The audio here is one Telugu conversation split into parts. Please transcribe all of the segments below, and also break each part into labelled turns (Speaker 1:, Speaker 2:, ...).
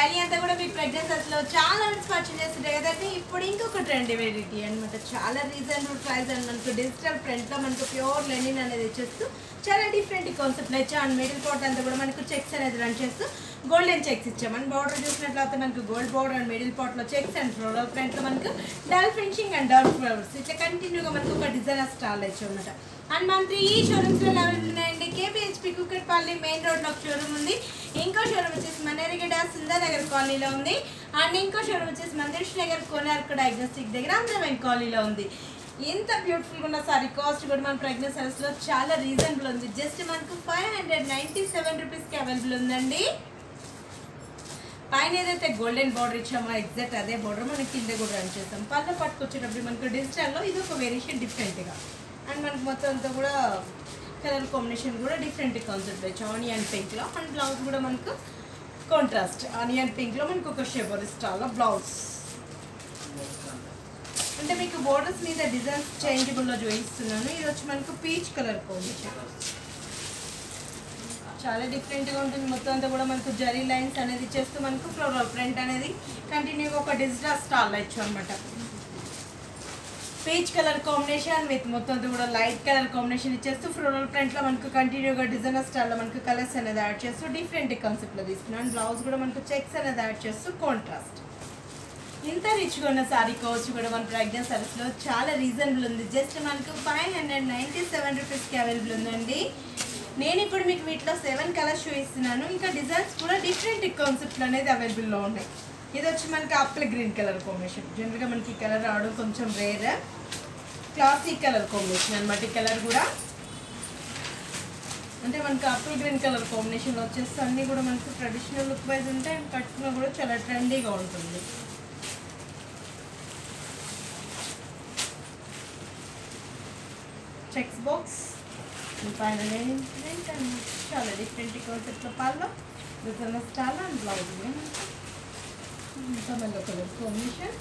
Speaker 1: డైలీ అంతా కూడా మీ ప్రెగ్నెన్సీలో చాలా పర్చేస్ చేస్తుంటాయి కదండి. ఇప్పుడు ఇంకొక ట్రెండ్ వెరైటీ అనమాట. చాలా రీజనబుల్ ప్రైస్ అండ్ మనకు డిజిటల్ ప్రింట్లో మనకు ప్యూర్ లెనిన్ అనేది వచ్చేస్తూ చాలా డిఫరెంట్ కాన్సెప్ట్లో ఇచ్చా. అండ్ మిడిల్ పార్ట్ అంతా కూడా మనకు చెక్స్ అనేది రన్ చేస్తూ గోల్డెన్ చెక్స్ ఇచ్చాం. అండ్ బార్డర్ చూసినట్లయితే మనకు గోల్డ్ బార్డర్ అండ్ మిడిల్ పార్ట్లో చెక్స్ అండ్ ఫ్లోరల్ ప్రింట్లో మనకు dull finishing and dark flowers ఇట్లా కంటిన్యూగా మనకు ఒక డిజైనర్ స్టాల్ ఇచ్చాం అనమాట. అండ్ మనకి ఈ షోరూమ్స్లో అవైలబుల్ ఉన్నాయండి. కేపీహెచ్పి కుక్కట్పల్లి మెయిన్ రోడ్లో ఒక షోరూమ్ ఉంది. ఇంకో షోరూమ్ వచ్చేసి మనేరిగడ్డ సుందర్ నగర్ కాలనీలో ఉంది. అండ్ ఇంకో షోరూమ్ వచ్చేసి మందిర్ష్ నగర్ కోనార్క్ డయాగ్నోస్టిక్ దగ్గర అమరావతి కాలనీలో ఉంది. ఇంత బ్యూటిఫుల్గా ఉన్న సారీ కాస్ట్ కూడా మన ప్రెగ్నెన్సీ సర్వీస్లో చాలా రీజనబుల్ ఉంది. జస్ట్ మనకు 597 రూపీస్కి అవైలబుల్ ఉందండి. పైన ఏదైతే గోల్డెన్ బార్డర్ ఇచ్చామో ఎగ్జాక్ట్ అదే బార్డర్ మనకి కింద కూడా రన్ చేస్తాం. పళ్ళ పట్టుకొచ్చేటప్పుడు మనకు డిజిటల్లో ఇది ఒక వేరియేషన్ డిఫరెంట్గా. అండ్ మనకు మొత్తం అంతా కూడా కలర్ కాంబినేషన్ కూడా డిఫరెంట్ కాన్సెప్ట్ వచ్చి ఆనియన్ పింక్లో. అండ్ బ్లౌజ్ కూడా మనకు కాంట్రాస్ట్ ఆనియన్ పింక్లో మనకు ఒక షెబర్ స్టాల్లో బ్లౌజ్. అంటే మీకు బోర్డర్స్ మీద డిజైన్స్ చేంజబుల్లో చూపిస్తున్నాను. ఇది వచ్చి మనకు పీచ్ కలర్ కాంబినేషన్ చాలా డిఫరెంట్గా ఉంటుంది. మొత్తం అంతా కూడా మనకు జరీ లైన్స్ అనేది చేస్తూ మనకు ఫ్లోరల్ ప్రింట్ అనేది కంటిన్యూగా ఒక డిజిటల్ స్టాల్లో ఇచ్చాం అనమాట. పీచ్ కలర్ కాంబినేషన్ విత్ మొత్తం అంతా కూడా లైట్ కలర్ కాంబినేషన్ ఇచ్చేస్తూ ఫ్లోరల్ ప్రింట్లో మనకు కంటిన్యూగా డిజైనర్ స్టైల్లో మనకు కలర్స్ అనేది యాడ్ చేస్తూ డిఫరెంట్ కాన్సెప్ట్లో తీసుకున్నాం. అండ్ బ్లౌజ్ కూడా మనకు చెక్స్ అనేది యాడ్ చేస్తూ కాంట్రాస్ట్. ఇంత రిచ్గా ఉన్న సారీ కాస్ట్ కూడా మన ప్రెగ్నెన్సీ సర్వీస్లో చాలా రీజనబుల్ ఉంది. జస్ట్ మనకు 597 రూపీస్కి అవైలబుల్ ఉందండి. నేను ఇప్పుడు మీకు వీటిలో 7 కలర్స్ చూపిస్తున్నాను. ఇంకా డిజైన్స్ కూడా డిఫరెంట్ కాన్సెప్ట్లు అనేది అవైలబుల్లో ఉన్నాయి. ఇది వచ్చి మనకి ఆపిల్ గ్రీన్ కలర్ కాంబినేషన్. జనరల్గా మనకి కలర్ రావడం కొంచెం రేర్, క్లాసిక్ కలర్ కాంబినేషన్ అనమాట. ఈ కలర్ కూడా అంటే మనకి ఆపిల్ గ్రీన్ కలర్ కాంబినేషన్లో వచ్చేసి అన్నీ కూడా మనకు ట్రెడిషనల్ లుక్ వైజ్ ఉంటాయి. అండ్ కట్టుకున్నా కూడా చాలా ట్రెండీగా ఉంటుంది. చెక్స్ బాక్స్ పైన చాలా డిఫరెంట్ కాన్సెప్ట్లో పళ్ళు డిజైనర్ స్టైల్ అండ్ బ్లౌజ్ మళ్ళీ కలర్ కాంబినేషన్.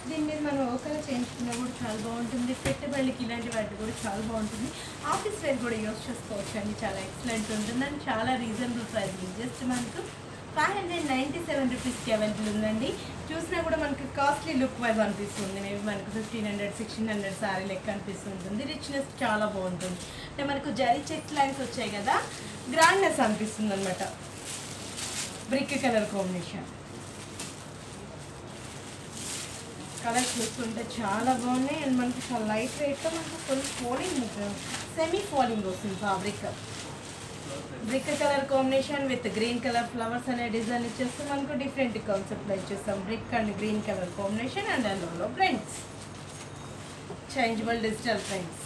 Speaker 1: దీని మీద మనం ఒక కలర్ చేయించుకున్నా కూడా చాలా బాగుంటుంది. పెట్టుబడికి ఇలాంటి వాటి కూడా చాలా బాగుంటుంది. ఆఫీస్ వేర్ కూడా యూస్ చేసుకోవచ్చు అండి. చాలా ఎక్సలెంట్ ఉంటుంది అండ్ చాలా రీజనబుల్ ప్రైస్. జస్ట్ మనకు 597 రూపీస్కి అవైలబుల్ ఉందండి. చూసినా కూడా మనకు కాస్ట్లీ లుక్ వైజ్ అనిపిస్తుంది. మేబీ మనకు 1500 1600 సారీ లెక్క అనిపిస్తుంటుంది. రిచ్నెస్ చాలా బాగుంటుంది. అంటే మనకు జరీ చెక్ లైన్స్ వచ్చాయి కదా, గ్రాండ్నెస్ అనిపిస్తుంది అనమాట. బ్రిక్ కలర్ కాంబినేషన్ కలర్స్ చూస్తుంటే చాలా బాగున్నాయి. అండ్ మనకి చాలా లైట్ వెయిట్లో మనకు ఫుల్ ఫోలింగ్ సెమీ ఫోలింగ్ వస్తుంది. Fabric brick colour combination with green colour flowers అనే డిజైన్ ఇచ్చేస్తే మనకు డిఫరెంట్ కాన్సెప్ట్లో ఇచ్చేస్తాం. Brick and green colour combination and అందులో ప్రింట్స్ చేంజబుల్ డిజిటల్ ప్రింట్స్.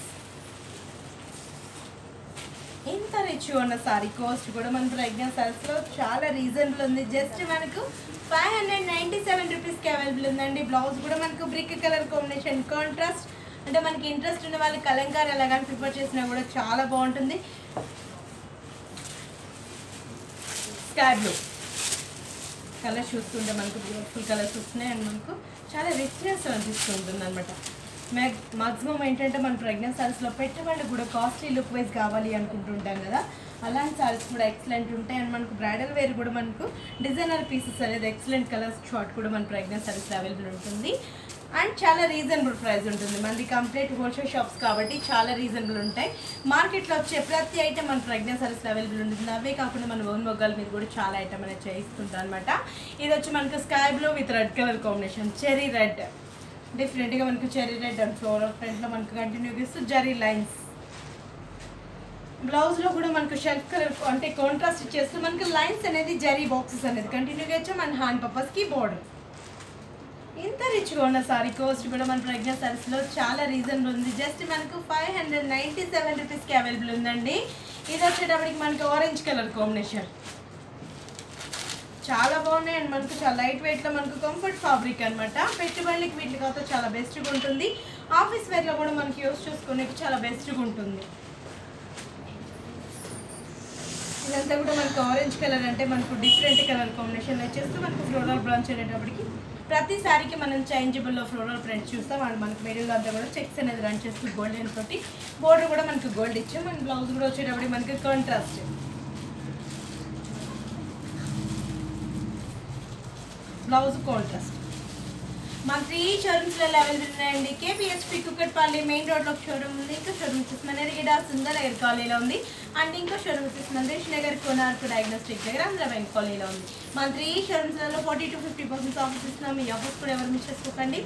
Speaker 1: ఇంత రిచ్ ఉన్న సారీ కాస్ట్ కూడా మన ప్రెగ్నెన్సీ సర్వీస్లో చాలా రీజనబుల్ ఉంది. జస్ట్ మనకు 597 రూపీస్కి అవైలబుల్ ఉందండి. బ్లౌజ్ కూడా మనకు బ్రిక్ కలర్ కాంబినేషన్ కాంట్రాస్ట్. అంటే మనకి ఇంట్రెస్ట్ ఉన్న వాళ్ళు కలంకారీ అలాగని ప్రిఫర్ చేసినా కూడా చాలా బాగుంటుంది. స్కై బ్లూ కలర్ చూస్తుంటే మనకు బ్యూటిఫుల్ కలర్స్ వస్తున్నాయి. అండ్ మనకు చాలా రిచ్నెస్ అనిపిస్తుంటుంది అనమాట. మాక్సిమం ఏంటంటే మన ప్రెగ్నెన్సీ సారీస్లో పెట్టుబడి కూడా కాస్ట్లీ లుక్ వైజ్ కావాలి అనుకుంటుంటాం కదా, అలాంటి సారీస్ కూడా ఎక్సలెంట్ ఉంటాయి. అండ్ మనకు బ్రైడల్ వేర్ కూడా మనకు డిజైనర్ పీసెస్ అనేది ఎక్సలెంట్ కలర్స్ షార్ట్ కూడా మన ప్రెగ్నెన్సీ సారీస్లో అవైలబుల్ ఉంటుంది. అండ్ చాలా రీజనబుల్ ప్రైస్ ఉంటుంది. మనది కంప్లీట్ హోల్సేల్ షాప్స్ కాబట్టి చాలా రీజనబుల్ ఉంటాయి. మార్కెట్లో వచ్చే ప్రతి ఐటమ్ మన ప్రెగ్నెన్సీ సారీస్లో అవైలబుల్ ఉంటుంది. అవే కాకుండా మన ఓన్ మొగ్గాల మీద కూడా చాలా ఐటమ్ అనేది చేయిస్తుంటాం అనమాట. ఇది వచ్చి మనకు sky blue with red colour combination, cherry red డిఫరెంట్గా మనకు చెరీ రెడ్ అండ్ ఫ్లోరల్ ప్రింట్లో మనకు కంటిన్యూగా ఇస్తూ జరీ లైన్స్. బ్లౌజ్లో కూడా మనకు షెల్ఫ్ కలర్ అంటే కాంట్రాస్ట్ ఇచ్చేస్తూ మనకు లైన్స్ అనేది జరీ బాక్సెస్ అనేది కంటిన్యూగా ఇచ్చాం. మన హ్యాండ్ పర్పస్కి బోర్డర్. ఇంత రిచ్గా ఉన్న సారీ కాస్ట్ కూడా మన ప్రెగ్నెన్సీ సారీస్లో చాలా రీజనబుల్ ఉంది. జస్ట్ మనకు 597 రూపీస్కి అవైలబుల్ ఉందండి. ఇది వచ్చేటప్పటికి మనకు ఆరెంజ్ కలర్ కాంబినేషన్ చాలా బాగున్నాయి. అండ్ మనకు చాలా లైట్ వెయిట్లో మనకు కంఫర్ట్ ఫ్యాబ్రిక్ అనమాట. పెట్టుబడులకి వీటికి అయితే చాలా బెస్ట్గా ఉంటుంది. ఆఫీస్ వేర్లో కూడా మనకి యూస్ చేసుకునేకి చాలా బెస్ట్గా ఉంటుంది. ఇదంతా కూడా మనకు ఆరెంజ్ కలర్ అంటే మనకు డిఫరెంట్ కలర్ కాంబినేషన్ వచ్చేస్తూ మనకు ఫ్లోరల్ బ్రాంచ్ అనేటప్పటికి ప్రతి సారీకి మనం చేంజబుల్లో ఫ్లోరల్ ప్రింట్స్ చూస్తాం. అండ్ మనకు మిడిల్లో అంతా కూడా చెక్స్ అనేది రన్ చేస్తూ గోల్డెన్ తోటి బోర్డర్ కూడా మనకు గోల్డ్ ఇచ్చాం. మన బ్లౌజ్ కూడా వచ్చేటప్పటికి మనకి కాంట్రాస్ట్ బ్లౌజ్ కాంట్రాస్ట్. మన 3 షోరూమ్స్లో అవైలబుల్ ఉన్నాయండి. కేపీహెచ్పి కుక్కట్పల్లి మెయిన్ రోడ్లో ఒక షోరూమ్ ఉంది. ఇంకో షోరూమ్ వచ్చేసి మనరిగిడ సుందర్ నగర్ కాలనీలో ఉంది. అండ్ ఇంకో షోరూమ్ వచ్చేసి నందేష్ నగర్ కోనార్క్ డయాగ్నోస్టిక్ దగ్గర ఆంధ్ర బ్యాంక్ కాలనీలో ఉంది. మన 3 షోరూమ్స్లలో 40 to 50% ఆఫర్స్ ఇస్తున్నాం. ఈ ఆఫర్స్ కూడా ఎవరు మిస్ చేసుకోకండి.